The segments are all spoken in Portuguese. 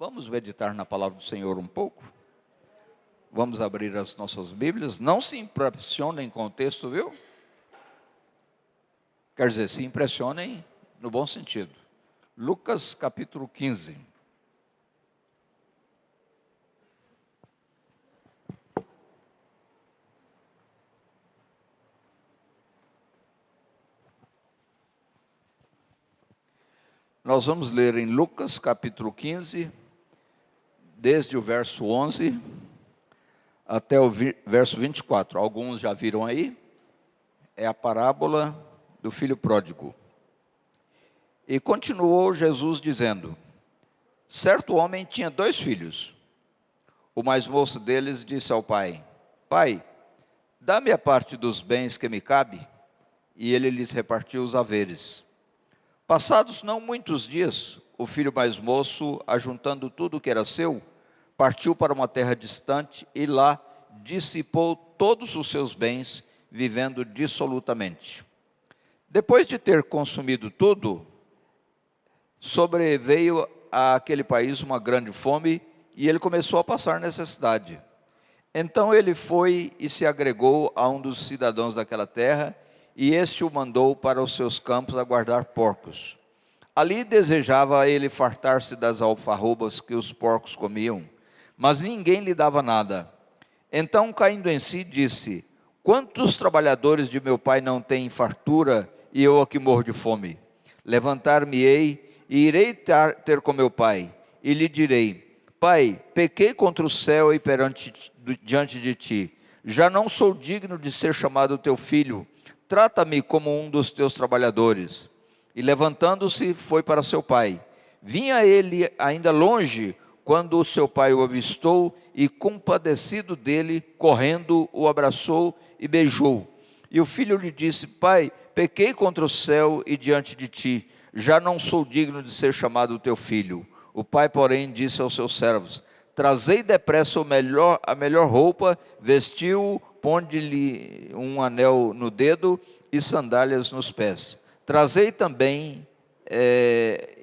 Vamos meditar na palavra do Senhor um pouco? Vamos abrir as nossas Bíblias. Não se impressionem com o texto, viu? Quer dizer, se impressionem no bom sentido. Lucas capítulo 15. Nós vamos ler em Lucas capítulo 15, desde o verso 11 até o verso 24. Alguns já viram aí, é a parábola do filho pródigo. E continuou Jesus dizendo: certo homem tinha 2 filhos. O mais moço deles disse ao pai: Pai, dá-me a parte dos bens que me cabe. E ele lhes repartiu os haveres. Passados não muitos dias, o filho mais moço, ajuntando tudo o que era seu, partiu para uma terra distante e lá dissipou todos os seus bens, vivendo dissolutamente. Depois de ter consumido tudo, sobreveio àquele país uma grande fome e ele começou a passar necessidade. Então ele foi e se agregou a um dos cidadãos daquela terra, e este o mandou para os seus campos a guardar porcos. Ali desejava ele fartar-se das alfarrobas que os porcos comiam, mas ninguém lhe dava nada. Então, caindo em si, disse: quantos trabalhadores de meu pai não têm fartura, e eu aqui morro de fome? Levantar-me-ei e irei ter com meu pai, e lhe direi: Pai, pequei contra o céu e diante de ti, já não sou digno de ser chamado teu filho, trata-me como um dos teus trabalhadores. E levantando-se, foi para seu pai. Vinha ele ainda longe, quando o seu pai o avistou, e compadecido dele, correndo, o abraçou e beijou. E o filho lhe disse: Pai, pequei contra o céu e diante de ti, já não sou digno de ser chamado teu filho. O pai, porém, disse aos seus servos: trazei depressa a melhor roupa, vestiu-o, ponde-lhe um anel no dedo e sandálias nos pés. Trazei também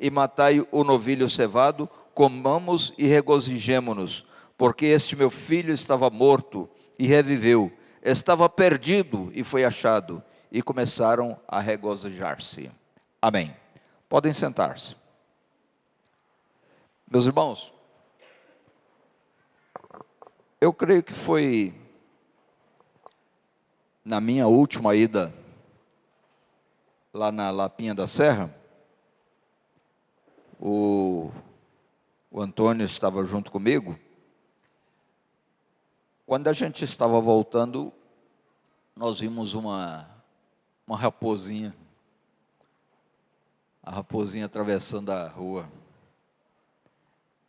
e matai o novilho cevado, comamos e regozijemo-nos, porque este meu filho estava morto e reviveu, estava perdido e foi achado. E começaram a regozijar-se. Amém. Podem sentar-se. Meus irmãos, eu creio que foi na minha última ida lá na Lapinha da Serra, o Antônio estava junto comigo. Quando a gente estava voltando, nós vimos uma raposinha, a raposinha atravessando a rua.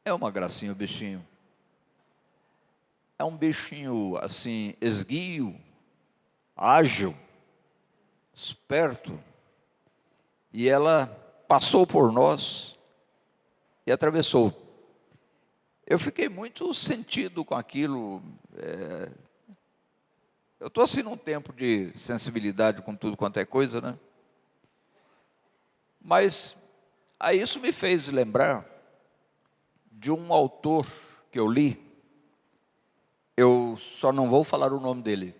É uma gracinha o bichinho. É um bichinho assim, esguio, ágil, esperto. E ela passou por nós e atravessou. Eu fiquei muito sentido com aquilo. Eu estou assim num tempo de sensibilidade com tudo quanto é coisa, né? Mas aí isso me fez lembrar de um autor que eu li. Eu só não vou falar o nome dele,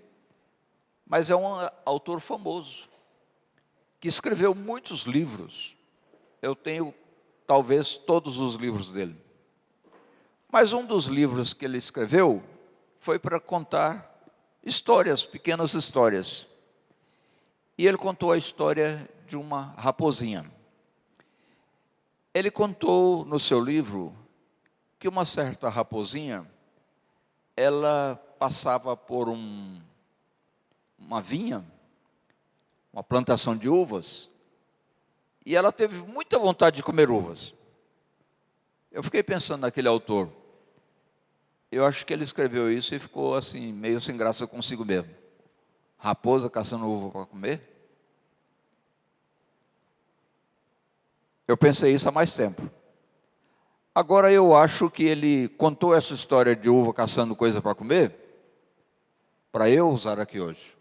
mas é um autor famoso, que escreveu muitos livros. Eu tenho talvez todos os livros dele. Mas um dos livros que ele escreveu foi para contar histórias, pequenas histórias. E ele contou a história de uma raposinha. Ele contou no seu livro que uma certa raposinha, ela passava por uma vinha, uma plantação de uvas, e ela teve muita vontade de comer uvas. Eu fiquei pensando naquele autor. Eu acho que ele escreveu isso e ficou assim, meio sem graça consigo mesmo. Raposa caçando uva para comer? Eu pensei isso há mais tempo. Agora eu acho que ele contou essa história de uva caçando coisa para comer, para eu usar aqui hoje.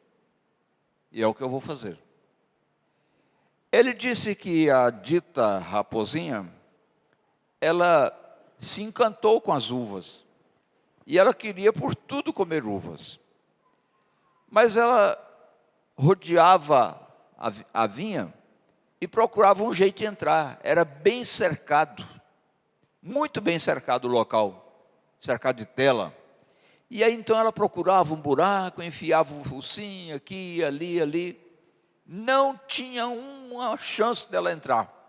E é o que eu vou fazer. Ele disse que a dita raposinha, ela se encantou com as uvas. E ela queria por tudo comer uvas. Mas ela rodeava a vinha e procurava um jeito de entrar. Era bem cercado, muito bem cercado o local, cercado de tela. E aí então ela procurava um buraco, enfiava um focinho aqui, ali. Não tinha uma chance dela entrar.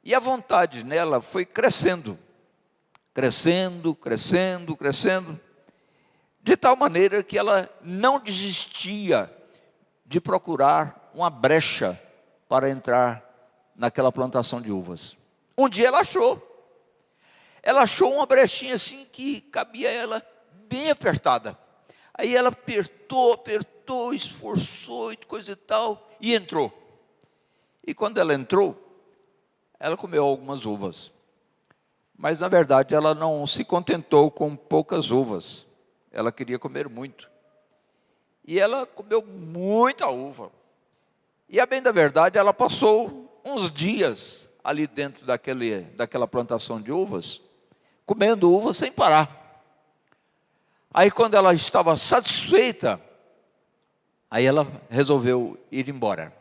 E a vontade nela foi crescendo, de tal maneira que ela não desistia de procurar uma brecha para entrar naquela plantação de uvas. Um dia ela achou uma brechinha assim que cabia ela bem apertada. Aí ela apertou, esforçou e coisa e tal, e entrou. E quando ela entrou, ela comeu algumas uvas. Mas na verdade ela não se contentou com poucas uvas. Ela queria comer muito. E ela comeu muita uva. E a bem da verdade, ela passou uns dias ali dentro daquela plantação de uvas, comendo uvas sem parar. Aí quando ela estava satisfeita, aí ela resolveu ir embora.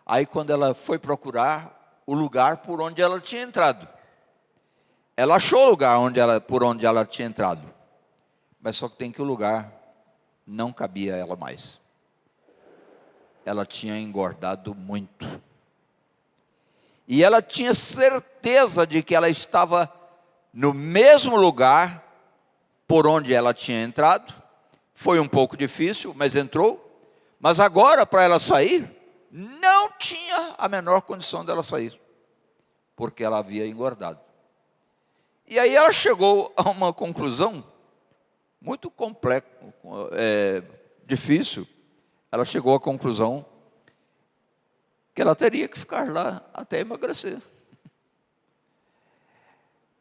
Aí quando ela foi procurar o lugar por onde ela tinha entrado, ela achou o lugar por onde ela tinha entrado, mas só que tem que o lugar não cabia a ela mais. Ela tinha engordado muito. E ela tinha certeza de que ela estava no mesmo lugar por onde ela tinha entrado. Foi um pouco difícil, mas entrou. Mas agora, para ela sair, não tinha a menor condição dela sair, porque ela havia engordado. E aí ela chegou a uma conclusão muito complexa, difícil. Ela chegou à conclusão que ela teria que ficar lá até emagrecer.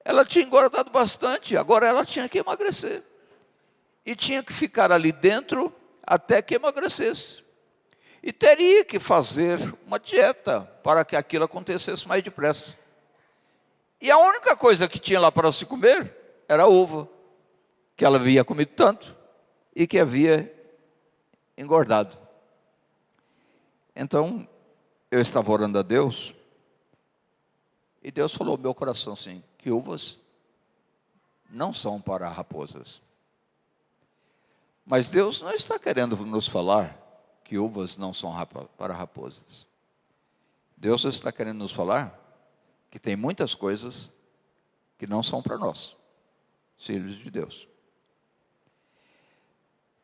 Ela tinha engordado bastante, agora ela tinha que emagrecer. E tinha que ficar ali dentro até que emagrecesse. E teria que fazer uma dieta para que aquilo acontecesse mais depressa. E a única coisa que tinha lá para se comer era a uva, que ela havia comido tanto e que havia engordado. Então, eu estava orando a Deus, e Deus falou no meu coração assim, que uvas não são para raposas. Mas Deus não está querendo nos falar que uvas não são para raposas. Deus está querendo nos falar que tem muitas coisas que não são para nós, filhos de Deus.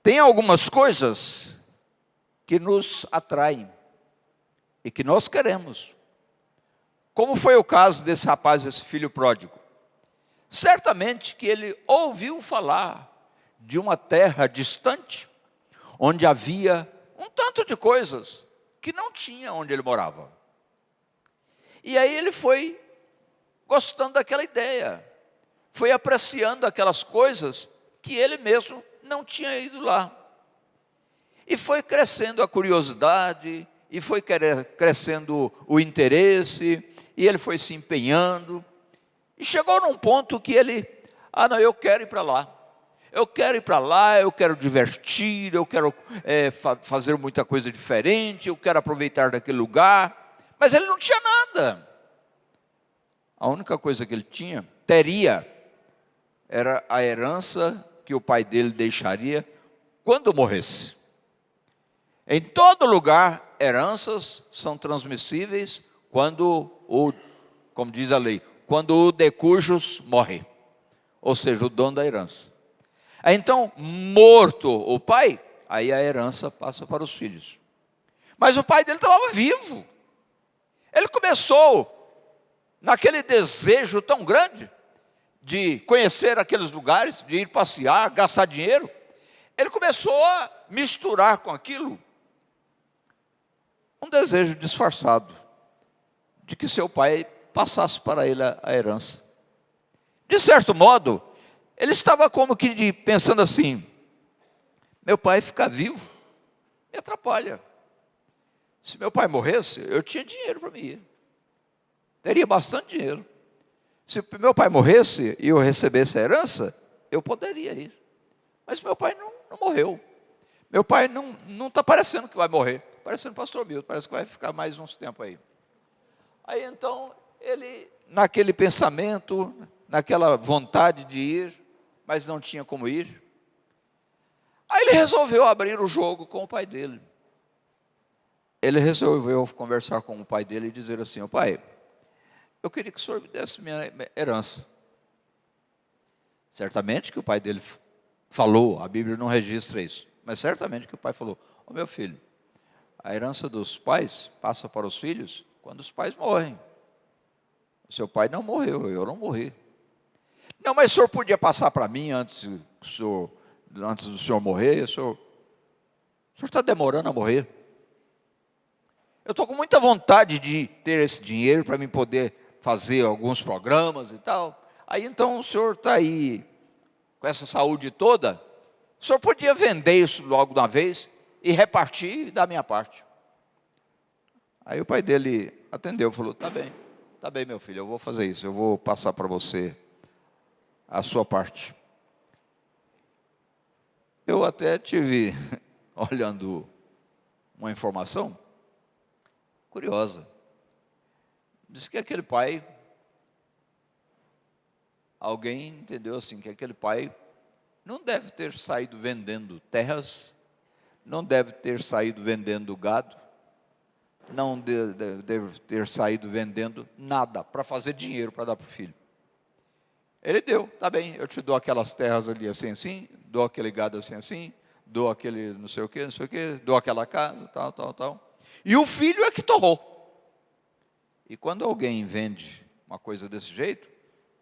Tem algumas coisas que nos atraem e que nós queremos. Como foi o caso desse rapaz, esse filho pródigo. Certamente que ele ouviu falar de uma terra distante, onde havia um tanto de coisas que não tinha onde ele morava. E aí ele foi gostando daquela ideia, foi apreciando aquelas coisas que ele mesmo não tinha ido lá. E foi crescendo a curiosidade, e foi crescendo o interesse, e ele foi se empenhando, e chegou num ponto que ele, não, eu quero ir para lá. Eu quero ir para lá, eu quero divertir, eu quero fazer muita coisa diferente, eu quero aproveitar daquele lugar. Mas ele não tinha nada. A única coisa que ele teria, era a herança que o pai dele deixaria quando morresse. Em todo lugar, heranças são transmissíveis quando como diz a lei, quando o de cujos morre, ou seja, o dono da herança. Então, morto o pai, aí a herança passa para os filhos. Mas o pai dele estava vivo. Ele começou naquele desejo tão grande de conhecer aqueles lugares, de ir passear, gastar dinheiro. Ele começou a misturar com aquilo um desejo disfarçado de que seu pai passasse para ele a herança. De certo modo, ele estava como que pensando assim, meu pai ficar vivo me atrapalha. Se meu pai morresse, eu tinha dinheiro para mim ir. Teria bastante dinheiro. Se meu pai morresse e eu recebesse a herança, eu poderia ir. Mas meu pai não morreu. Meu pai não está parecendo que vai morrer. Parecendo o pastor Milton, parece que vai ficar mais uns tempos aí. Aí então, ele, naquele pensamento, naquela vontade de ir, mas não tinha como ir. Aí ele resolveu abrir o jogo com o pai dele. Ele resolveu conversar com o pai dele e dizer assim: "Ô pai, eu queria que o senhor me desse minha herança." Certamente que o pai dele falou, a Bíblia não registra isso, mas certamente que o pai falou: "Ô meu filho, a herança dos pais passa para os filhos quando os pais morrem. O seu pai não morreu, eu não morri. Não, mas o senhor podia passar para mim antes do senhor morrer, o senhor está demorando a morrer. Eu estou com muita vontade de ter esse dinheiro para mim poder fazer alguns programas e tal. Aí então o senhor está aí com essa saúde toda, o senhor podia vender isso logo de uma vez e repartir da minha parte." Aí o pai dele atendeu, falou: tá bem meu filho, eu vou fazer isso, eu vou passar para você a sua parte." Eu até tive, olhando uma informação curiosa, diz que aquele pai, alguém entendeu assim, que aquele pai não deve ter saído vendendo terras, não deve ter saído vendendo gado, não deve ter saído vendendo nada para fazer dinheiro para dar para o filho. Ele deu: tá bem, eu te dou aquelas terras ali assim, assim, dou aquele gado assim, assim, dou aquele não sei o que, dou aquela casa, tal. E o filho é que torrou. E quando alguém vende uma coisa desse jeito,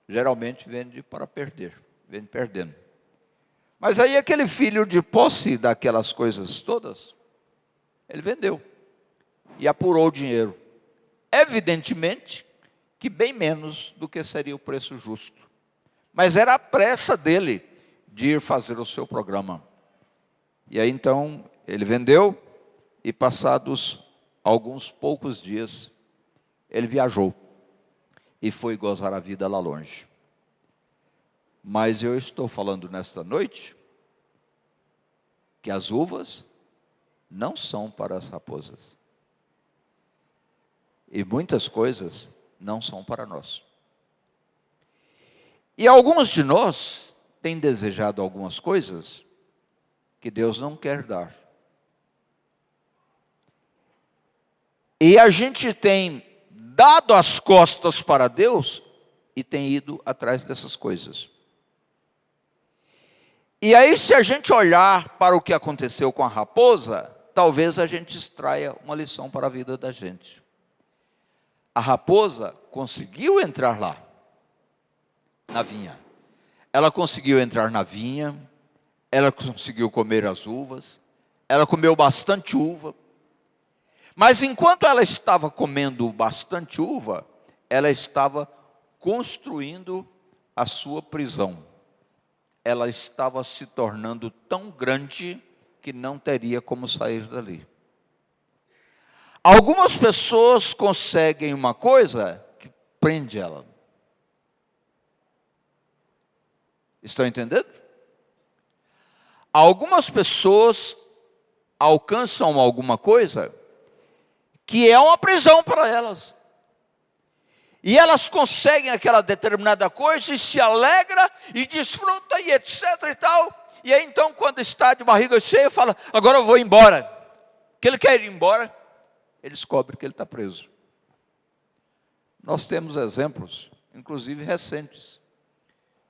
geralmente vende para perder, vende perdendo. Mas aí aquele filho, de posse daquelas coisas todas, ele vendeu e apurou o dinheiro. Evidentemente que bem menos do que seria o preço justo. Mas era a pressa dele de ir fazer o seu programa. E aí então ele vendeu e passados alguns poucos dias, ele viajou e foi gozar a vida lá longe. Mas eu estou falando nesta noite que as uvas não são para as raposas. E muitas coisas não são para nós. E alguns de nós têm desejado algumas coisas que Deus não quer dar. E a gente tem dado as costas para Deus e tem ido atrás dessas coisas. E aí, se a gente olhar para o que aconteceu com a raposa, talvez a gente extraia uma lição para a vida da gente. A raposa conseguiu entrar lá, na vinha. Ela conseguiu entrar na vinha, ela conseguiu comer as uvas, ela comeu bastante uva. Mas enquanto ela estava comendo bastante uva, ela estava construindo a sua prisão. Ela estava se tornando tão grande que não teria como sair dali. Algumas pessoas conseguem uma coisa que prende ela. Estão entendendo? Algumas pessoas alcançam alguma coisa que é uma prisão para elas. E elas conseguem aquela determinada coisa e se alegra e desfruta e etc e tal. E aí então, quando está de barriga cheia, fala: agora eu vou embora. Que ele quer ir embora, ele descobre que ele está preso. Nós temos exemplos, inclusive recentes,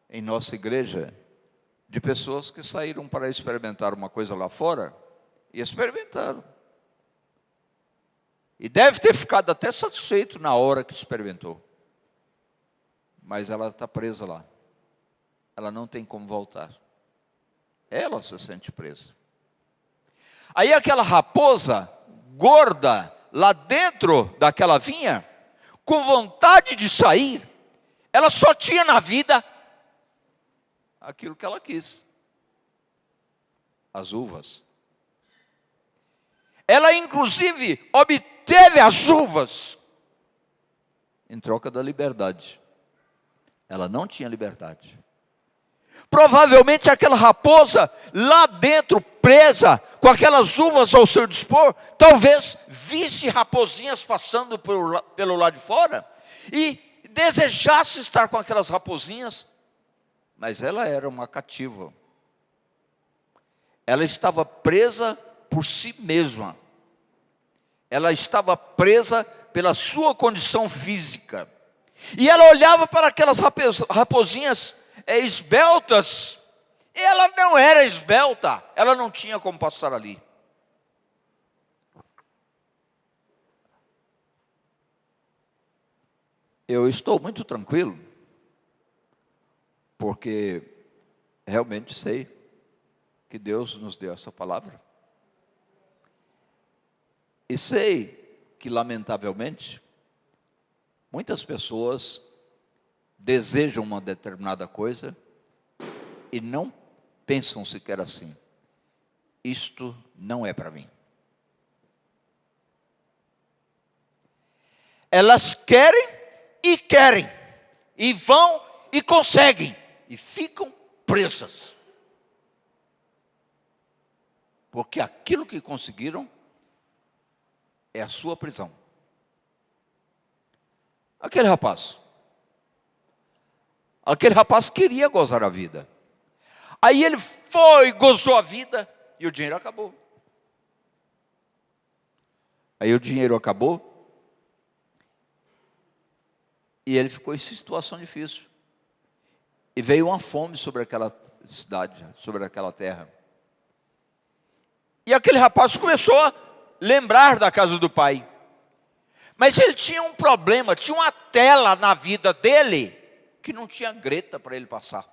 em nossa igreja, de pessoas que saíram para experimentar uma coisa lá fora e experimentaram. E deve ter ficado até satisfeito na hora que experimentou. Mas ela está presa lá. Ela não tem como voltar. Ela se sente presa. Aí aquela raposa gorda lá dentro daquela vinha, com vontade de sair, ela só tinha na vida aquilo que ela quis. As uvas. Ela inclusive obteve as uvas em troca da liberdade. Ela não tinha liberdade. Provavelmente aquela raposa lá dentro, presa, com aquelas uvas ao seu dispor, talvez visse raposinhas passando pelo lado de fora e desejasse estar com aquelas raposinhas, mas ela era uma cativa. Ela estava presa por si mesma. Ela estava presa pela sua condição física. E ela olhava para aquelas raposinhas esbeltas, e ela não era esbelta, ela não tinha como passar ali. Eu estou muito tranquilo, porque realmente sei que Deus nos deu essa palavra. E sei que, lamentavelmente, muitas pessoas desejam uma determinada coisa e não pensam sequer assim: isto não é para mim. Elas querem, e vão e conseguem, e ficam presas. Porque aquilo que conseguiram é a sua prisão. Aquele rapaz queria gozar a vida. Aí ele foi, gozou a vida, e o dinheiro acabou. Aí o dinheiro acabou, e ele ficou em situação difícil. E veio uma fome sobre aquela cidade, sobre aquela terra. E aquele rapaz começou a lembrar da casa do pai. Mas ele tinha um problema, tinha uma tela na vida dele, que não tinha greta para ele passar.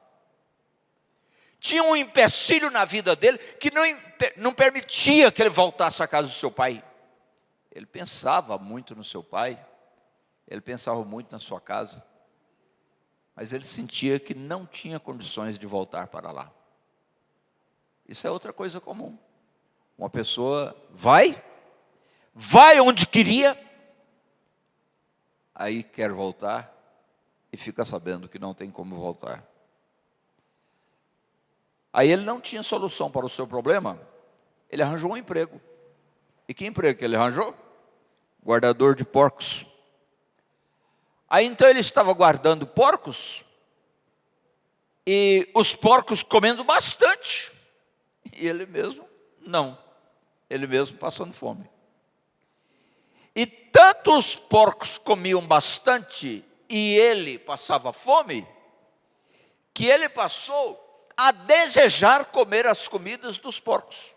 Tinha um empecilho na vida dele, que não permitia que ele voltasse à casa do seu pai. Ele pensava muito no seu pai, ele pensava muito na sua casa, mas ele sentia que não tinha condições de voltar para lá. Isso é outra coisa comum. Uma pessoa vai onde queria, aí quer voltar e fica sabendo que não tem como voltar. Aí ele não tinha solução para o seu problema, ele arranjou um emprego. E que emprego que ele arranjou? Guardador de porcos. Aí então ele estava guardando porcos, e os porcos comendo bastante, e ele mesmo não, ele mesmo passando fome. E tanto os porcos comiam bastante e ele passava fome, que ele passou a desejar comer as comidas dos porcos.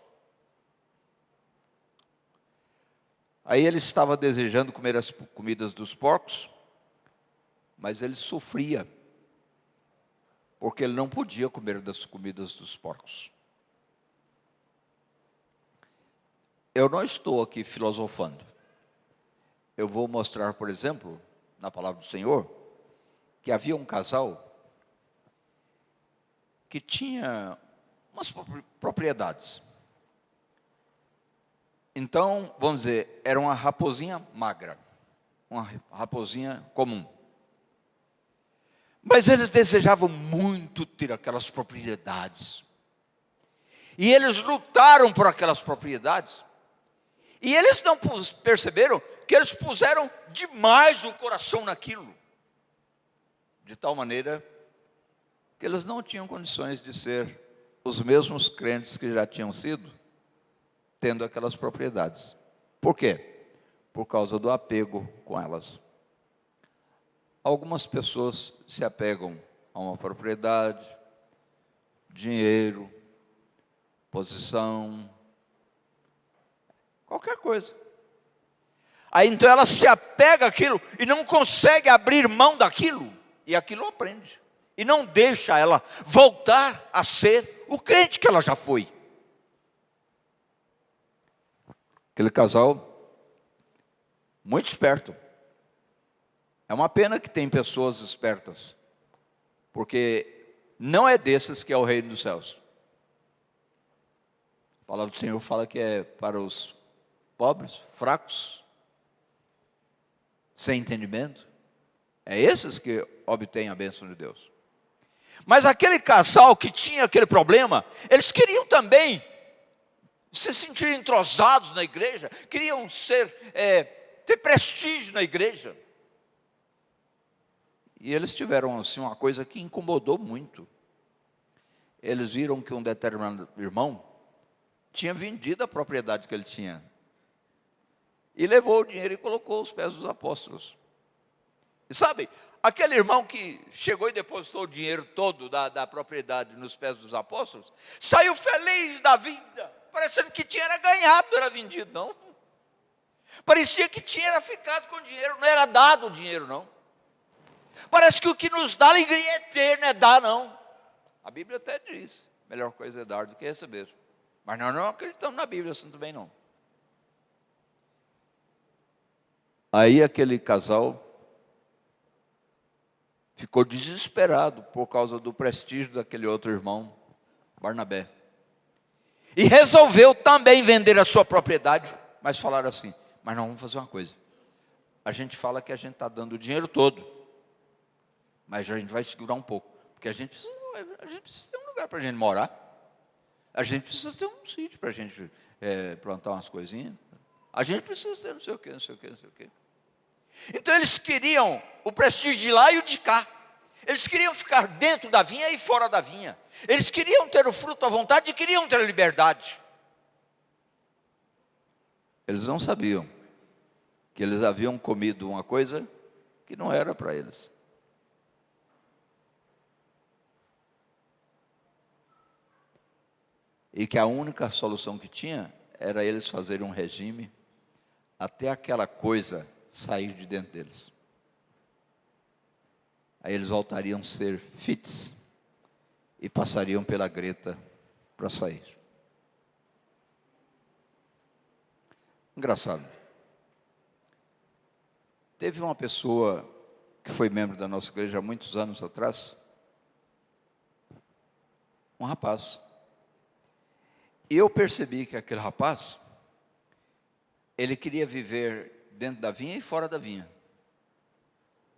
Aí ele estava desejando comer as comidas dos porcos, mas ele sofria, porque ele não podia comer das comidas dos porcos. Eu não estou aqui filosofando. Eu vou mostrar, por exemplo, na palavra do Senhor, que havia um casal que tinha umas propriedades. Então, vamos dizer, era uma raposinha magra, uma raposinha comum. Mas eles desejavam muito ter aquelas propriedades. E eles lutaram por aquelas propriedades. E eles não perceberam que eles puseram demais o coração naquilo. De tal maneira que eles não tinham condições de ser os mesmos crentes que já tinham sido, tendo aquelas propriedades. Por quê? Por causa do apego com elas. Algumas pessoas se apegam a uma propriedade, dinheiro, posição, qualquer coisa. Aí então ela se apega àquilo e não consegue abrir mão daquilo, e aquilo aprende. E não deixa ela voltar a ser o crente que ela já foi. Aquele casal, muito esperto. É uma pena que tem pessoas espertas, porque não é desses que é o reino dos céus. A palavra do Senhor fala que é para os pobres, fracos, sem entendimento. É esses que obtêm a bênção de Deus. Mas aquele casal que tinha aquele problema, eles queriam também se sentir entrosados na igreja, queriam ter prestígio na igreja. E eles tiveram assim uma coisa que incomodou muito. Eles viram que um determinado irmão tinha vendido a propriedade que ele tinha e levou o dinheiro e colocou aos pés dos apóstolos. E sabe, aquele irmão que chegou e depositou o dinheiro todo da propriedade nos pés dos apóstolos, saiu feliz da vida, parecendo que tinha era ganhado, não era vendido, não. Parecia que tinha ficado com o dinheiro, não era dado o dinheiro, não. Parece que o que nos dá alegria eterna é dar, não. A Bíblia até diz, melhor coisa é dar do que receber. Mas nós não acreditamos na Bíblia assim também, não. Aí aquele casal ficou desesperado por causa do prestígio daquele outro irmão, Barnabé. E resolveu também vender a sua propriedade, mas falaram assim, mas nós vamos fazer uma coisa. A gente fala que a gente está dando o dinheiro todo, mas a gente vai segurar um pouco, porque a gente precisa ter um lugar para a gente morar. A gente precisa ter um sítio para a gente plantar umas coisinhas. A gente precisa ter não sei o quê, não sei o quê, não sei o quê. Então eles queriam o prestígio de lá e o de cá. Eles queriam ficar dentro da vinha e fora da vinha. Eles queriam ter o fruto à vontade e queriam ter a liberdade. Eles não sabiam que eles haviam comido uma coisa que não era para eles. E que a única solução que tinha era eles fazerem um regime até aquela coisa sair de dentro deles. Aí eles voltariam a ser fits e passariam pela greta para sair. Engraçado. Teve uma pessoa que foi membro da nossa igreja há muitos anos atrás, um rapaz. E eu percebi que aquele rapaz, ele queria viver dentro da vinha e fora da vinha.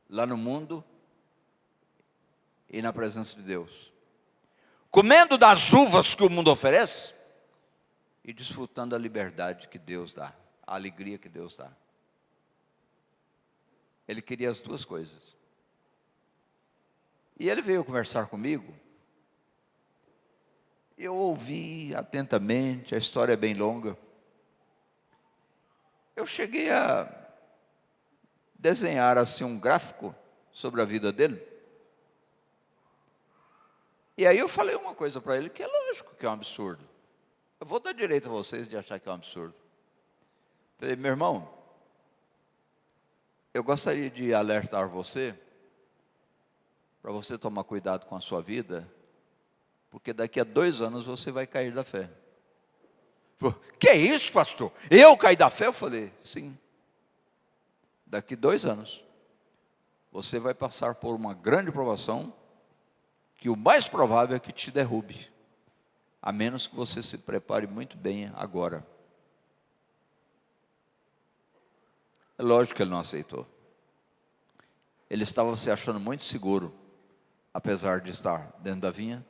Lá no mundo e na presença de Deus. Comendo das uvas que o mundo oferece e desfrutando da liberdade que Deus dá, a alegria que Deus dá. Ele queria as duas coisas. E ele veio conversar comigo. Eu ouvi atentamente, a história é bem longa. Eu cheguei a desenhar assim um gráfico sobre a vida dele. E aí eu falei uma coisa para ele que é lógico que é um absurdo. Eu vou dar direito a vocês de achar que é um absurdo. Falei, meu irmão, eu gostaria de alertar você, para você tomar cuidado com a sua vida, porque daqui a 2 anos você vai cair da fé. Falei, que é isso, pastor? Eu caí da fé? Eu falei, sim. Daqui 2 anos, você vai passar por uma grande provação, que o mais provável é que te derrube, a menos que você se prepare muito bem agora. É lógico que ele não aceitou. Ele estava se achando muito seguro, apesar de estar dentro da vinha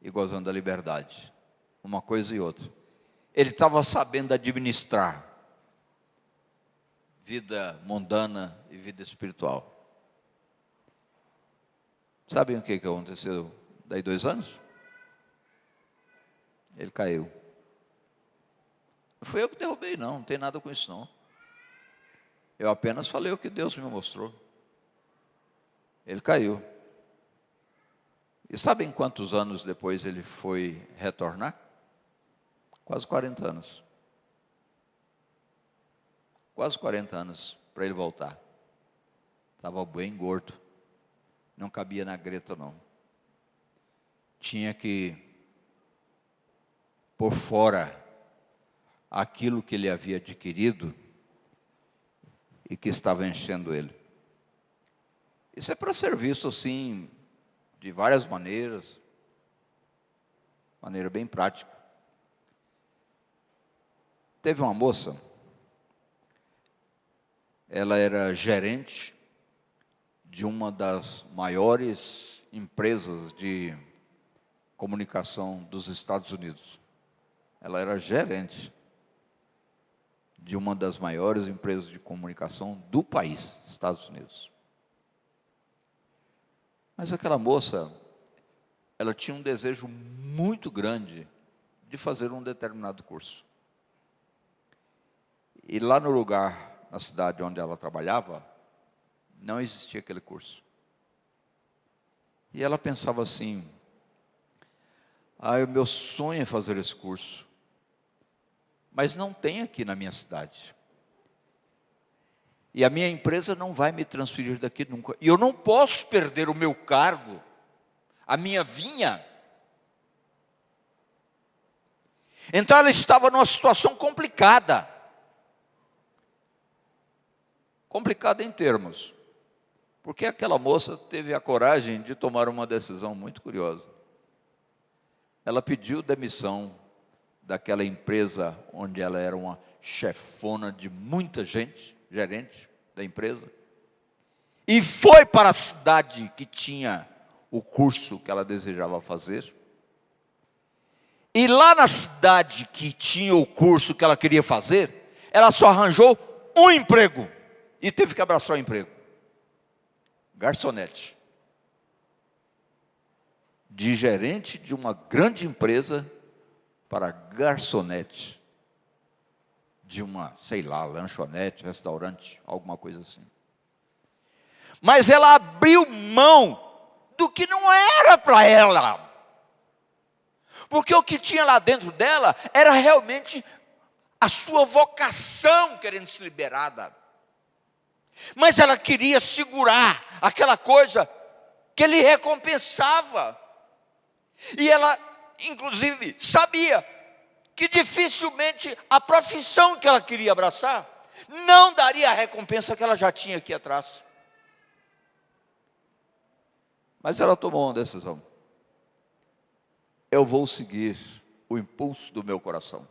e gozando da liberdade, uma coisa e outra. Ele estava sabendo administrar vida mundana e vida espiritual. Sabem o que aconteceu daí 2 anos? Ele caiu. Não fui eu que derrubei, não tem nada com isso não. Eu apenas falei o que Deus me mostrou. Ele caiu. E sabem quantos anos depois ele foi retornar? Quase 40 anos. Quase 40 anos para ele voltar. Estava bem gordo. Não cabia na greta, não. Tinha que pôr fora aquilo que ele havia adquirido e que estava enchendo ele. Isso é para ser visto assim, de várias maneiras, maneira bem prática. Teve uma moça, ela era gerente de uma das maiores empresas de comunicação dos Estados Unidos. Ela era gerente de uma das maiores empresas de comunicação do país, Estados Unidos. Mas aquela moça, ela tinha um desejo muito grande de fazer um determinado curso. E lá no lugar, na cidade onde ela trabalhava, não existia aquele curso. E ela pensava assim: o meu sonho é fazer esse curso, mas não tem aqui na minha cidade. E a minha empresa não vai me transferir daqui nunca. E eu não posso perder o meu cargo, a minha vinha. Então ela estava numa situação complicada. Complicada em termos. Porque aquela moça teve a coragem de tomar uma decisão muito curiosa. Ela pediu demissão daquela empresa onde ela era uma chefona de muita gente, gerente da empresa, e foi para a cidade que tinha o curso que ela desejava fazer. E lá na cidade que tinha o curso que ela queria fazer, ela só arranjou um emprego e teve que abraçar o emprego. Garçonete. De gerente de uma grande empresa para garçonete de uma, sei lá, lanchonete, restaurante, alguma coisa assim. Mas ela abriu mão do que não era para ela. Porque o que tinha lá dentro dela era realmente a sua vocação querendo ser liberada. Mas ela queria segurar aquela coisa que lhe recompensava. E ela, inclusive, sabia que dificilmente a profissão que ela queria abraçar não daria a recompensa que ela já tinha aqui atrás. Mas ela tomou uma decisão. Eu vou seguir o impulso do meu coração.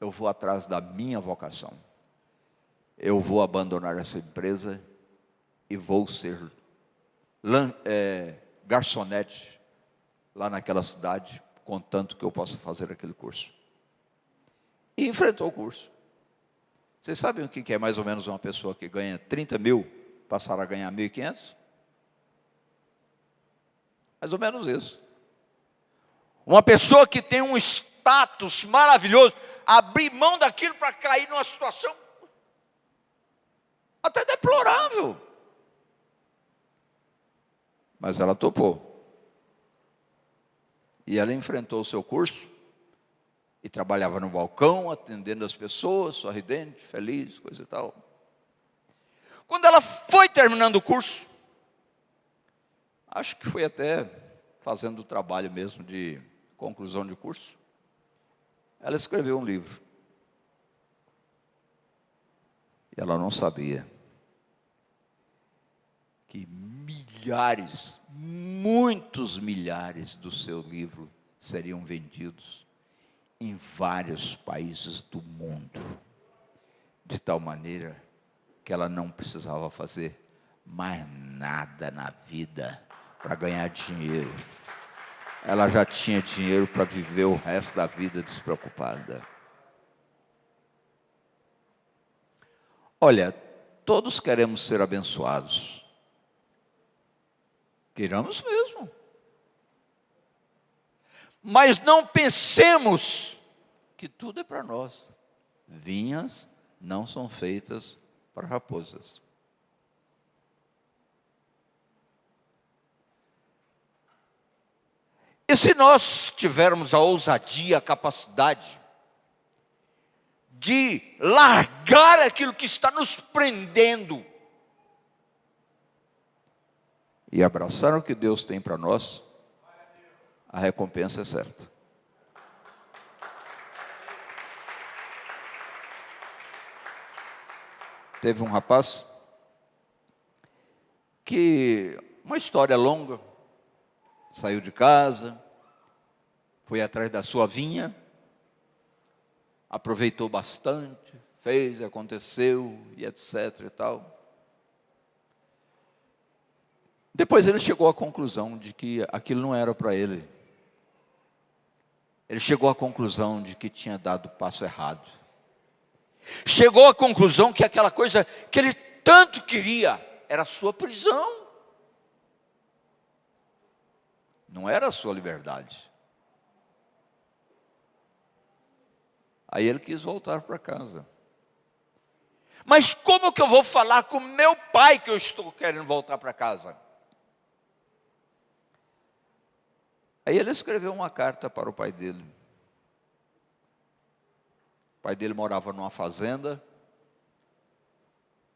Eu vou atrás da minha vocação. Eu vou abandonar essa empresa e vou ser garçonete lá naquela cidade, contanto que eu possa fazer aquele curso. E enfrentou o curso. Vocês sabem o que é mais ou menos uma pessoa que ganha 30 mil, passar a ganhar 1.500? Mais ou menos isso. Uma pessoa que tem um status maravilhoso, abrir mão daquilo para cair numa situação até deplorável. Mas ela topou. E ela enfrentou o seu curso e trabalhava no balcão, atendendo as pessoas, sorridente, feliz, coisa e tal. Quando ela foi terminando o curso, acho que foi até fazendo o trabalho mesmo de conclusão de curso, ela escreveu um livro. E ela não sabia que milhares, muitos milhares do seu livro seriam vendidos em vários países do mundo, de tal maneira que ela não precisava fazer mais nada na vida para ganhar dinheiro. Ela já tinha dinheiro para viver o resto da vida despreocupada. Olha, todos queremos ser abençoados. Queremos mesmo. Mas não pensemos que tudo é para nós. Vinhas não são feitas para raposas. E se nós tivermos a ousadia, a capacidade de largar aquilo que está nos prendendo e abraçar o que Deus tem para nós, a recompensa é certa. Teve um rapaz que, uma história longa, saiu de casa, foi atrás da sua vinha, aproveitou bastante, fez, aconteceu, e etc e tal. Depois ele chegou à conclusão de que aquilo não era para ele. Ele chegou à conclusão de que tinha dado o passo errado. Chegou à conclusão que aquela coisa que ele tanto queria era a sua prisão. Não era a sua liberdade. Aí ele quis voltar para casa. Mas como que eu vou falar com meu pai que eu estou querendo voltar para casa? Aí ele escreveu uma carta para o pai dele. O pai dele morava numa fazenda.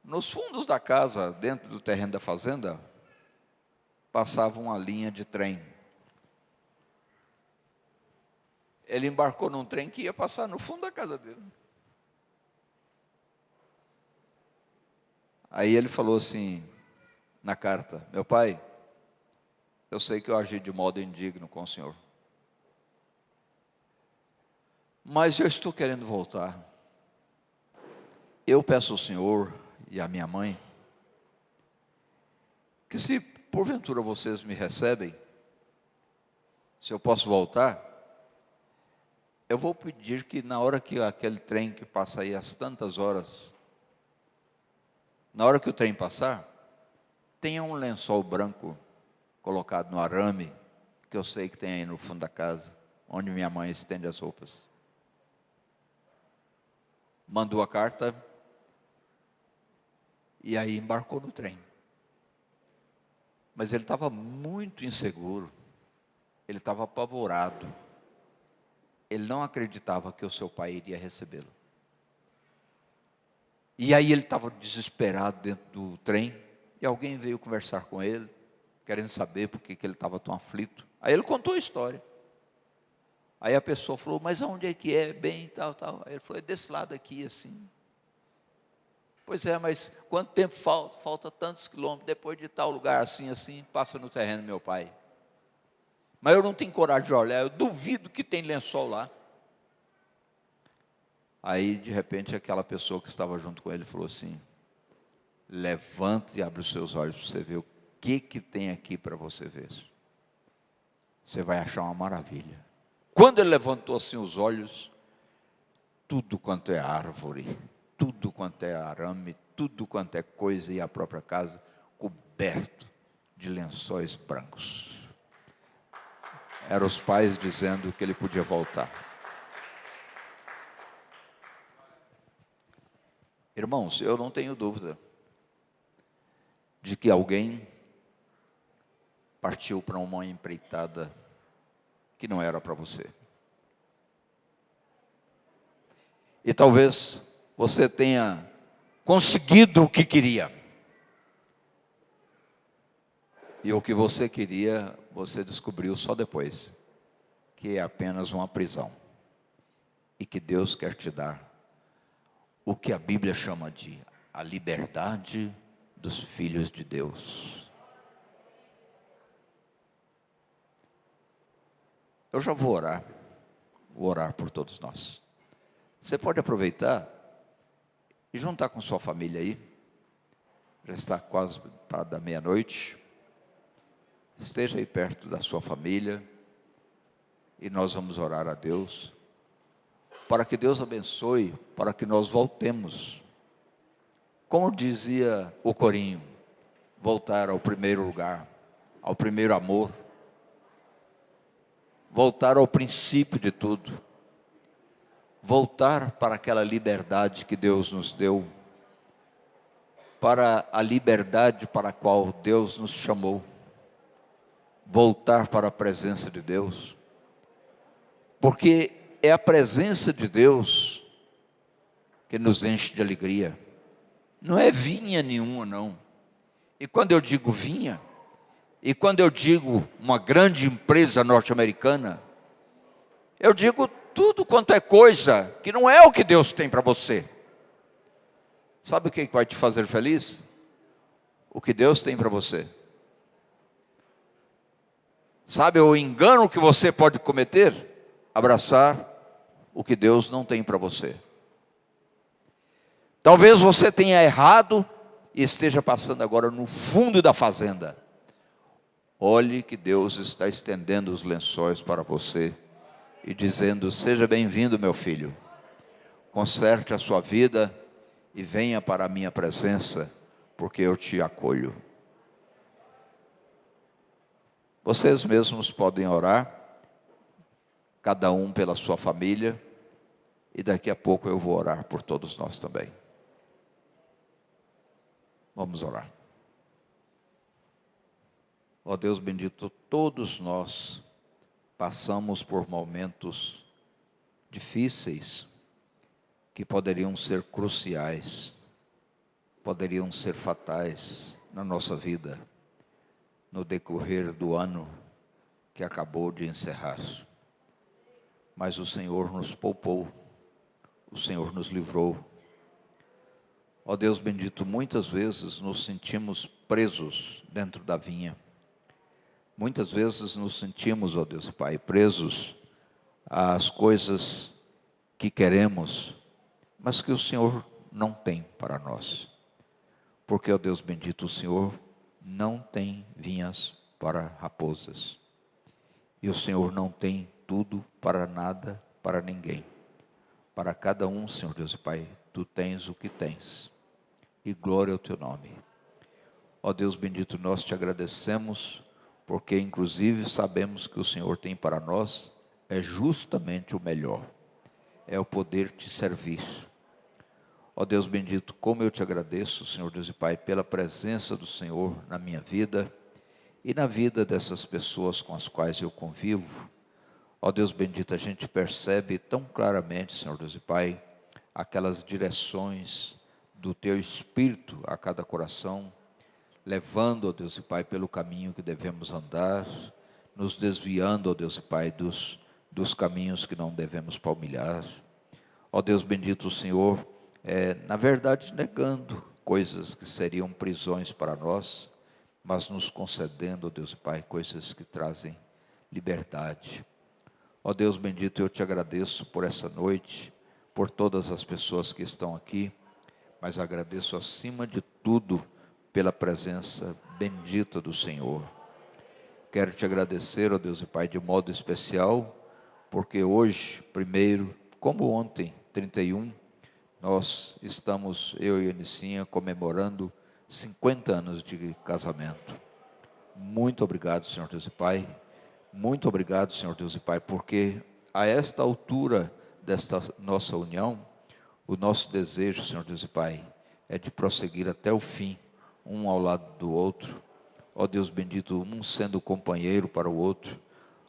Nos fundos da casa, dentro do terreno da fazenda, passava uma linha de trem. Ele embarcou num trem que ia passar no fundo da casa dele. Aí ele falou assim, na carta: meu pai, eu sei que eu agi de modo indigno com o senhor, mas eu estou querendo voltar. Eu peço ao senhor e à minha mãe que, se porventura vocês me recebem, se eu posso voltar, eu vou pedir que na hora que aquele trem que passa aí às tantas horas, na hora que o trem passar, tenha um lençol branco colocado no arame, que eu sei que tem aí no fundo da casa, onde minha mãe estende as roupas. Mandou a carta e aí embarcou no trem. Mas ele estava muito inseguro, ele estava apavorado. Ele não acreditava que o seu pai iria recebê-lo. E aí ele estava desesperado dentro do trem, e alguém veio conversar com ele, querendo saber por que ele estava tão aflito. Aí ele contou a história. Aí a pessoa falou: mas aonde é que é? Bem, tal, tal. Aí ele falou: é desse lado aqui, assim. Pois é, mas quanto tempo falta? Falta tantos quilômetros, depois de tal lugar, assim, assim, passa no terreno do meu pai. Mas eu não tenho coragem de olhar, eu duvido que tem lençol lá. Aí, de repente, aquela pessoa que estava junto com ele falou assim: levante e abre os seus olhos para você ver o que tem aqui para você ver. Você vai achar uma maravilha. Quando ele levantou assim os olhos, tudo quanto é árvore, tudo quanto é arame, tudo quanto é coisa, e a própria casa coberto de lençóis brancos. Eram os pais dizendo que ele podia voltar. Irmãos, eu não tenho dúvida de que alguém partiu para uma empreitada que não era para você. E talvez você tenha conseguido o que queria. E o que você queria, você descobriu só depois, que é apenas uma prisão. E que Deus quer te dar o que a Bíblia chama de a liberdade dos filhos de Deus. Eu já vou orar por todos nós. Você pode aproveitar e juntar com sua família aí. Já está quase para dar meia-noite. Esteja aí perto da sua família e nós vamos orar a Deus, para que Deus abençoe, para que nós voltemos. Como dizia o corinho, voltar ao primeiro lugar, ao primeiro amor, voltar ao princípio de tudo, voltar para aquela liberdade que Deus nos deu, para a liberdade para a qual Deus nos chamou, voltar para a presença de Deus, porque é a presença de Deus que nos enche de alegria, não é vinha nenhuma não. E quando eu digo vinha, e quando eu digo uma grande empresa norte-americana, eu digo tudo quanto é coisa que não é o que Deus tem para você. Sabe o que vai te fazer feliz? O que Deus tem para você. Sabe o engano que você pode cometer? Abraçar o que Deus não tem para você. Talvez você tenha errado e esteja passando agora no fundo da fazenda, Olhe que Deus está estendendo os lençóis para você e dizendo: seja bem-vindo, meu filho. Conserte a sua vida e venha para a minha presença, porque eu te acolho. Vocês mesmos podem orar, cada um pela sua família, e daqui a pouco eu vou orar por todos nós também. Vamos orar. Ó Deus bendito, todos nós passamos por momentos difíceis, que poderiam ser cruciais, poderiam ser fatais na nossa vida, no decorrer do ano que acabou de encerrar. Mas o Senhor nos poupou, o Senhor nos livrou. Ó Deus bendito, muitas vezes nos sentimos presos dentro da vinha. Muitas vezes nos sentimos, ó Deus Pai, presos às coisas que queremos, mas que o Senhor não tem para nós. Porque, ó Deus bendito, o Senhor não tem vinhas para raposas. E o Senhor não tem tudo para nada, para ninguém. Para cada um, Senhor Deus e Pai, Tu tens o que tens. E glória ao Teu nome. Ó Deus bendito, nós Te agradecemos, porque inclusive sabemos que o Senhor tem para nós é justamente o melhor. É o poder Te servir. Ó Deus bendito, como eu Te agradeço, Senhor Deus e Pai, pela presença do Senhor na minha vida e na vida dessas pessoas com as quais eu convivo. Ó Deus bendito, a gente percebe tão claramente, Senhor Deus e Pai, aquelas direções do Teu Espírito a cada coração, levando, ó Deus e Pai, pelo caminho que devemos andar, nos desviando, ó Deus e Pai, dos caminhos que não devemos palmilhar. Ó Deus bendito, o Senhor, na verdade, negando coisas que seriam prisões para nós, mas nos concedendo, ó Deus e Pai, coisas que trazem liberdade. Ó Deus bendito, eu Te agradeço por essa noite, por todas as pessoas que estão aqui, mas agradeço acima de tudo pela presença bendita do Senhor. Quero Te agradecer, ó Deus e Pai, de modo especial, porque hoje, primeiro, como ontem, 31, nós estamos, eu e a Anicinha, comemorando 50 anos de casamento. Muito obrigado, Senhor Deus e Pai. Muito obrigado, Senhor Deus e Pai, porque a esta altura desta nossa união, o nosso desejo, Senhor Deus e Pai, é de prosseguir até o fim, um ao lado do outro. Ó Deus bendito, um sendo companheiro para o outro.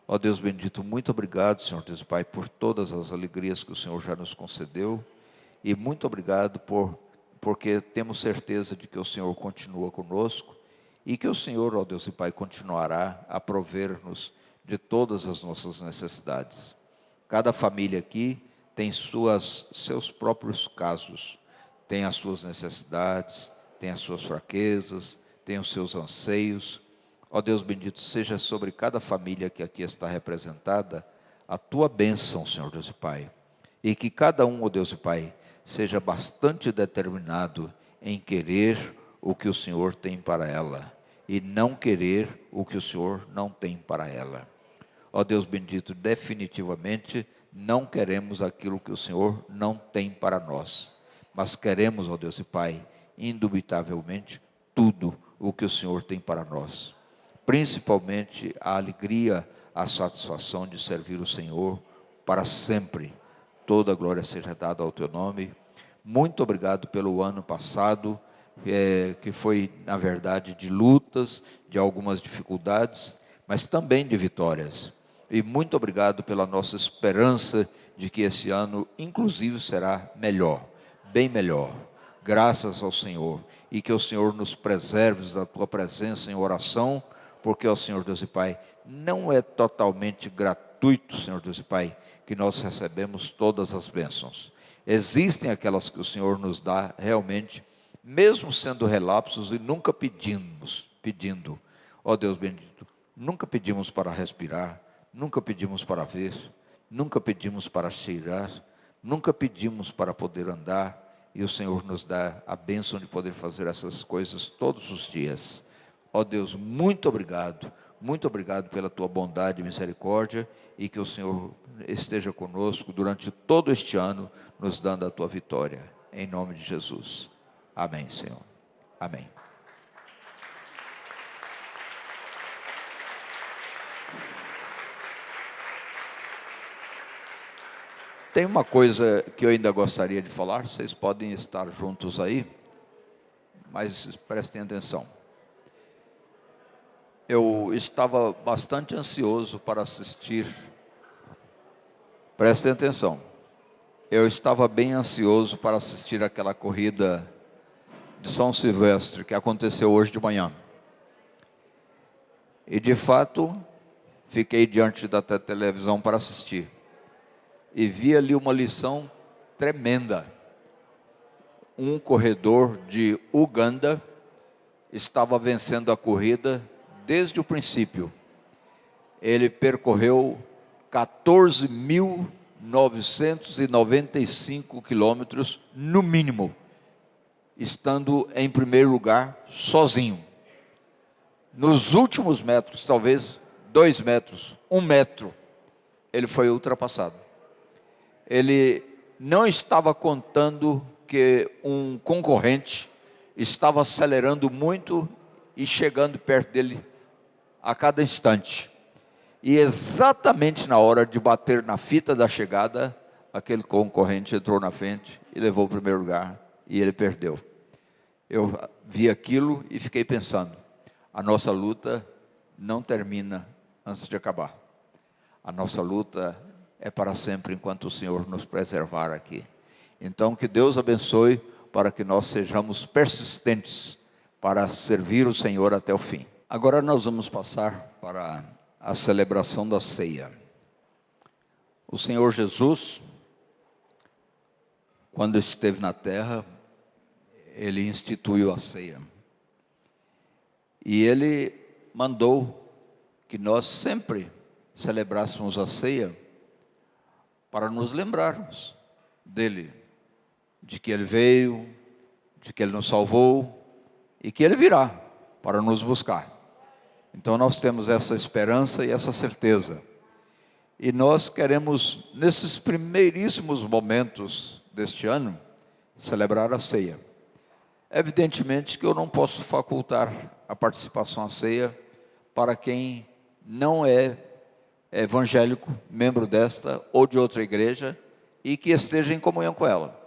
Ó Deus bendito, muito obrigado, Senhor Deus e Pai, por todas as alegrias que o Senhor já nos concedeu. E muito obrigado porque temos certeza de que o Senhor continua conosco e que o Senhor, ó Deus e Pai, continuará a prover-nos de todas as nossas necessidades. Cada família aqui tem seus próprios casos, tem as suas necessidades, tem as suas fraquezas, tem os seus anseios. Ó Deus bendito, seja sobre cada família que aqui está representada a Tua bênção, Senhor Deus e Pai. E que cada um, ó Deus e Pai, seja bastante determinado em querer o que o Senhor tem para ela e não querer o que o Senhor não tem para ela. Ó Deus bendito, definitivamente não queremos aquilo que o Senhor não tem para nós, mas queremos, ó Deus e Pai, indubitavelmente tudo o que o Senhor tem para nós, principalmente a alegria, a satisfação de servir o Senhor para sempre. Toda a glória seja dada ao Teu nome. Muito obrigado pelo ano passado, que foi, na verdade, de lutas, de algumas dificuldades, mas também de vitórias. E muito obrigado pela nossa esperança de que esse ano, inclusive, será melhor, bem melhor. Graças ao Senhor. E que o Senhor nos preserve da Tua presença em oração, porque, ó Senhor Deus e Pai, não é totalmente gratuito, Senhor Deus e Pai, que nós recebemos todas as bênçãos. Existem aquelas que o Senhor nos dá realmente, mesmo sendo relapsos e nunca pedindo. Ó Deus bendito, nunca pedimos para respirar, nunca pedimos para ver, nunca pedimos para cheirar, nunca pedimos para poder andar, e o Senhor nos dá a bênção de poder fazer essas coisas todos os dias. Ó Deus, muito obrigado, Muito obrigado pela tua bondade e misericórdia, e que o Senhor esteja conosco durante todo este ano, nos dando a tua vitória. Em nome de Jesus. Amém, Senhor. Amém. Tem uma coisa que eu ainda gostaria de falar, vocês podem estar juntos aí, mas prestem atenção. Eu estava bastante ansioso para assistir, prestem atenção, eu estava bem ansioso para assistir aquela corrida de São Silvestre, que aconteceu hoje de manhã. E de fato, fiquei diante da televisão para assistir. E vi ali uma lição tremenda. Um corredor de Uganda estava vencendo a corrida desde o princípio. Ele percorreu 14.995 quilômetros, no mínimo, estando em primeiro lugar, sozinho. Nos últimos metros, talvez 2 metros, 1 metro, ele foi ultrapassado. Ele não estava contando que um concorrente estava acelerando muito e chegando perto dele a cada instante. E exatamente na hora de bater na fita da chegada, aquele concorrente entrou na frente e levou o primeiro lugar, e ele perdeu. Eu vi aquilo e fiquei pensando, a nossa luta não termina antes de acabar. A nossa luta é para sempre, enquanto o Senhor nos preservar aqui. Então, que Deus abençoe, para que nós sejamos persistentes para servir o Senhor até o fim. Agora nós vamos passar para a celebração da ceia. O Senhor Jesus, quando esteve na terra, Ele instituiu a ceia. E Ele mandou que nós sempre celebrássemos a ceia para nos lembrarmos dEle, de que Ele veio, de que Ele nos salvou e que Ele virá para nos buscar. Então nós temos essa esperança e essa certeza. E nós queremos, nesses primeiríssimos momentos deste ano, celebrar a ceia. Evidentemente que eu não posso facultar a participação à ceia para quem não é evangélico, membro desta ou de outra igreja, e que esteja em comunhão com ela.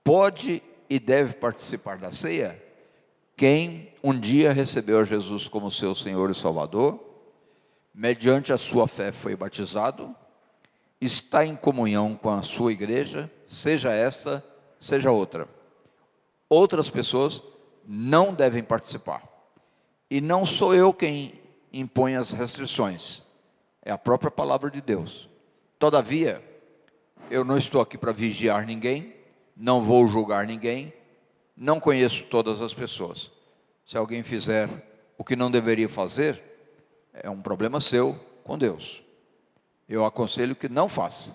Pode e deve participar da ceia quem um dia recebeu a Jesus como seu Senhor e Salvador, mediante a sua fé foi batizado, está em comunhão com a sua igreja, seja esta, seja outra. Outras pessoas não devem participar. E não sou eu quem impõe as restrições, é a própria palavra de Deus. Todavia, eu não estou aqui para vigiar ninguém, não vou julgar ninguém, não conheço todas as pessoas. Se alguém fizer o que não deveria fazer, é um problema seu com Deus. Eu aconselho que não faça.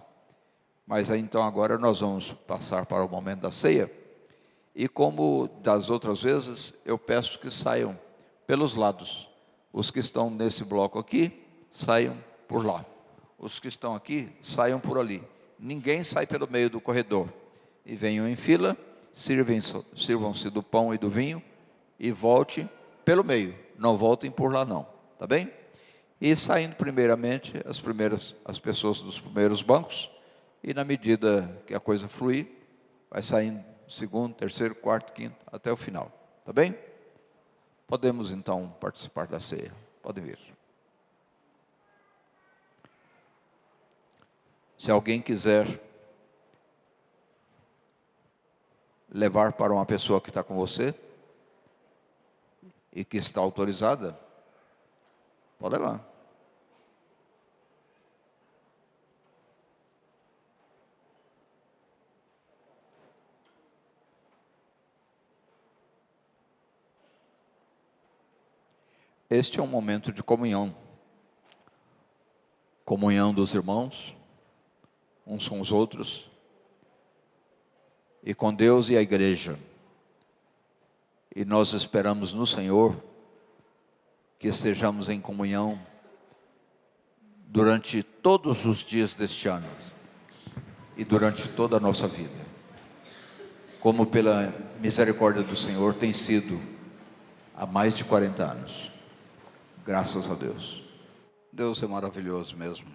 Mas aí, então agora nós vamos passar para o momento da ceia. E como das outras vezes, eu peço que saiam pelos lados. Os que estão nesse bloco aqui, saiam por lá. Os que estão aqui, saiam por ali. Ninguém sai pelo meio do corredor. E venham em fila, sirvam-se do pão e do vinho, e volte pelo meio. Não voltem por lá não, tá bem? E saindo primeiramente as pessoas dos primeiros bancos, e na medida que a coisa fluir, vai saindo segundo, terceiro, quarto, quinto, até o final, tá bem? Podemos então participar da ceia, pode vir. Se alguém quiser levar para uma pessoa que está com você, e que está autorizada, pode levar. Este é um momento de comunhão. Comunhão dos irmãos, uns com os outros, e com Deus e a igreja. E nós esperamos no Senhor que estejamos em comunhão durante todos os dias deste ano e durante toda a nossa vida, como pela misericórdia do Senhor tem sido há mais de 40 anos. Graças a Deus. Deus é maravilhoso mesmo.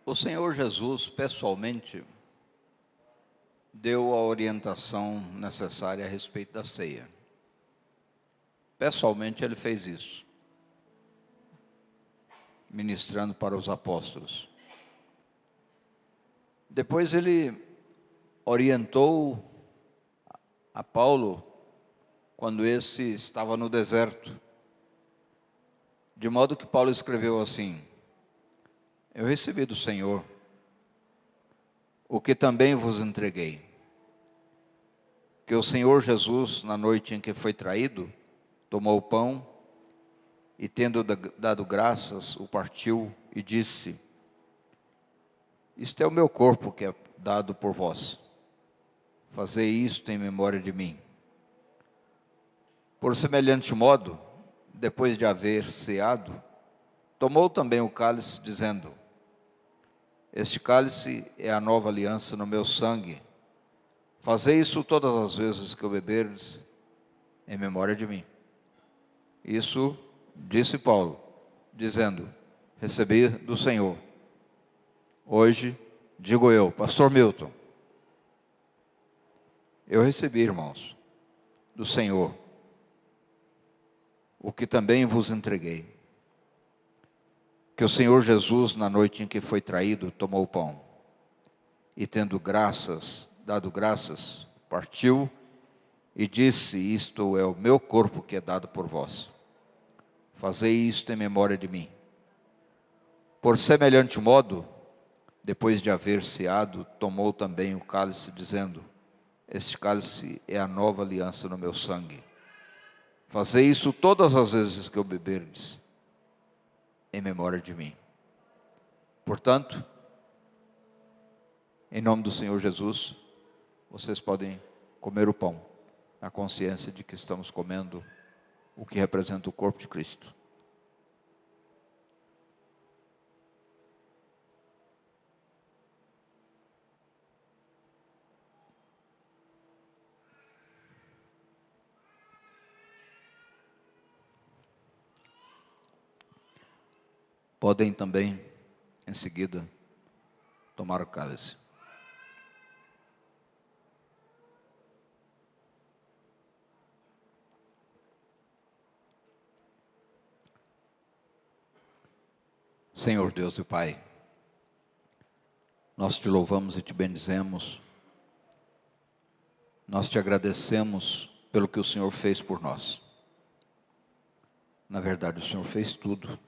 O Senhor Jesus, pessoalmente, deu a orientação necessária a respeito da ceia. Pessoalmente, Ele fez isso, ministrando para os apóstolos. Depois Ele orientou a Paulo, quando esse estava no deserto, de modo que Paulo escreveu assim: eu recebi do Senhor o que também vos entreguei, que o Senhor Jesus, na noite em que foi traído, tomou o pão e, tendo dado graças, o partiu e disse: isto é o meu corpo que é dado por vós, fazei isto em memória de mim. Por semelhante modo, depois de haver ceado, tomou também o cálice, dizendo: este cálice é a nova aliança no meu sangue, fazei isso todas as vezes que o beberdes, em memória de mim. Isso disse Paulo, dizendo: recebi do Senhor. Hoje, digo eu, pastor Milton, eu recebi, irmãos, do Senhor o que também vos entreguei, que o Senhor Jesus, na noite em que foi traído, tomou o pão e, tendo dado graças, partiu e disse: isto é o meu corpo que é dado por vós, fazei isto em memória de mim. Por semelhante modo, depois de haver ceado, tomou também o cálice, dizendo: este cálice é a nova aliança no meu sangue, fazei isso todas as vezes que o beberdes, em memória de mim. Portanto, em nome do Senhor Jesus, vocês podem comer o pão, na consciência de que estamos comendo o que representa o corpo de Cristo. Podem também, em seguida, tomar o cálice. Senhor Deus e Pai, nós te louvamos e te bendizemos, nós te agradecemos pelo que o Senhor fez por nós. Na verdade, o Senhor fez tudo,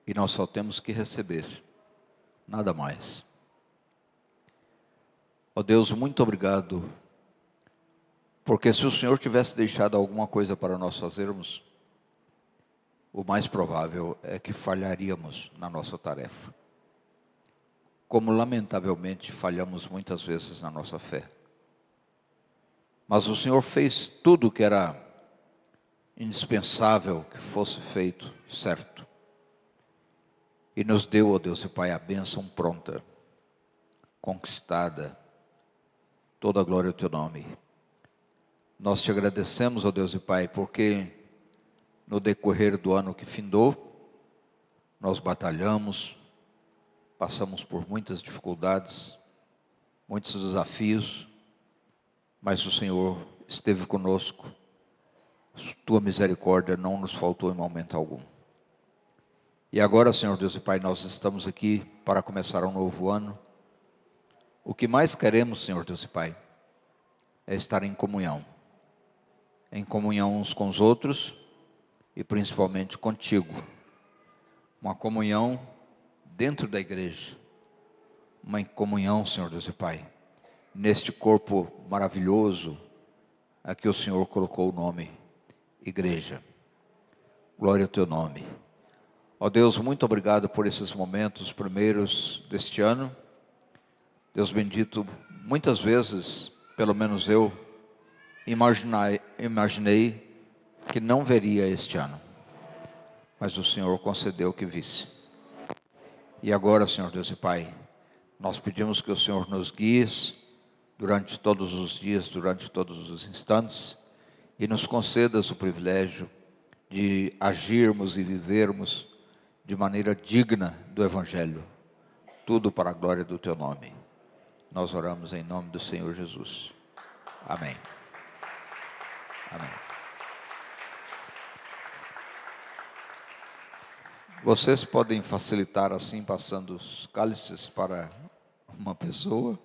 e nós só temos que receber, nada mais. Ó Deus, muito obrigado, porque se o Senhor tivesse deixado alguma coisa para nós fazermos, o mais provável é que falharíamos na nossa tarefa, como lamentavelmente falhamos muitas vezes na nossa fé. Mas o Senhor fez tudo o que era indispensável que fosse feito certo, e nos deu, ó Deus e Pai, a bênção pronta, conquistada. Toda a glória ao teu nome. Nós te agradecemos, ó Deus e Pai, porque no decorrer do ano que findou, nós batalhamos, passamos por muitas dificuldades, muitos desafios, mas o Senhor esteve conosco. Tua misericórdia não nos faltou em momento algum. E agora, Senhor Deus e Pai, nós estamos aqui para começar um novo ano. O que mais queremos, Senhor Deus e Pai, é estar em comunhão uns com os outros e principalmente contigo. Uma comunhão dentro da igreja, uma comunhão, Senhor Deus e Pai, neste corpo maravilhoso a que o Senhor colocou o nome igreja. Glória ao teu nome. Ó Deus, muito obrigado por esses momentos primeiros deste ano. Deus bendito, muitas vezes, pelo menos eu, Imaginei que não veria este ano, mas o Senhor concedeu que visse. E agora, Senhor Deus e Pai, nós pedimos que o Senhor nos guie durante todos os dias, durante todos os instantes, e nos concedas o privilégio de agirmos e vivermos de maneira digna do Evangelho, tudo para a glória do Teu nome. Nós oramos em nome do Senhor Jesus. Amém. Amém. Vocês podem facilitar assim, passando os cálices para uma pessoa,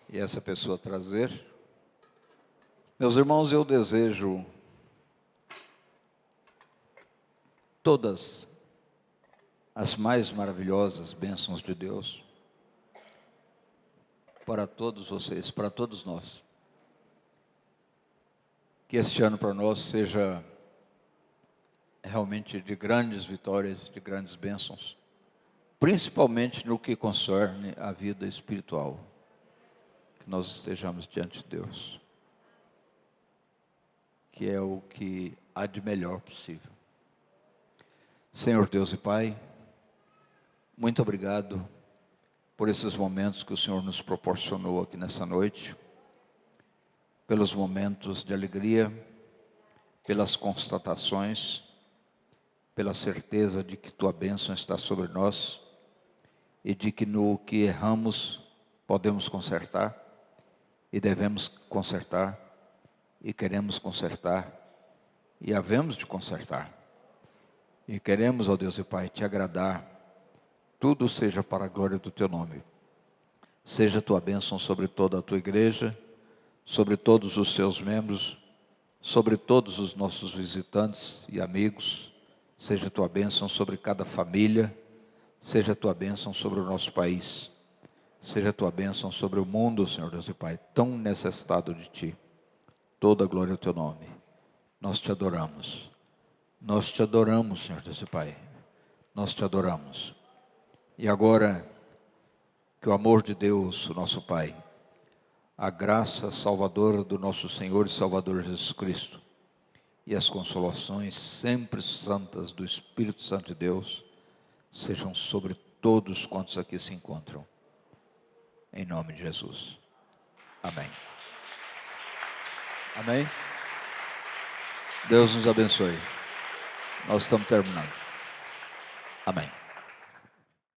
e essa pessoa trazer. Meus irmãos, eu desejo todas as mais maravilhosas bênçãos de Deus para todos vocês, para todos nós. Que este ano para nós seja realmente de grandes vitórias, de grandes bênçãos, principalmente no que concerne a vida espiritual, que nós estejamos diante de Deus, que é o que há de melhor possível. Senhor Deus e Pai, muito obrigado por esses momentos que o Senhor nos proporcionou aqui nessa noite, pelos momentos de alegria, pelas constatações, pela certeza de que Tua bênção está sobre nós e de que no que erramos podemos consertar e devemos consertar e queremos consertar e havemos de consertar. E queremos, ó Deus e Pai, Te agradar, tudo seja para a glória do Teu nome. Seja a Tua bênção sobre toda a Tua igreja, sobre todos os seus membros, sobre todos os nossos visitantes e amigos. Seja a Tua bênção sobre cada família, seja a Tua bênção sobre o nosso país, seja a Tua bênção sobre o mundo, Senhor Deus e Pai, tão necessitado de Ti. Toda a glória ao Teu nome. Nós Te adoramos. Nós Te adoramos, Senhor Deus e Pai. Nós Te adoramos. E agora, que o amor de Deus, o nosso Pai, a graça salvadora do nosso Senhor e Salvador Jesus Cristo, e as consolações sempre santas do Espírito Santo de Deus, sejam sobre todos quantos aqui se encontram. Em nome de Jesus. Amém. Amém. Deus nos abençoe. Nós estamos terminando. Amém.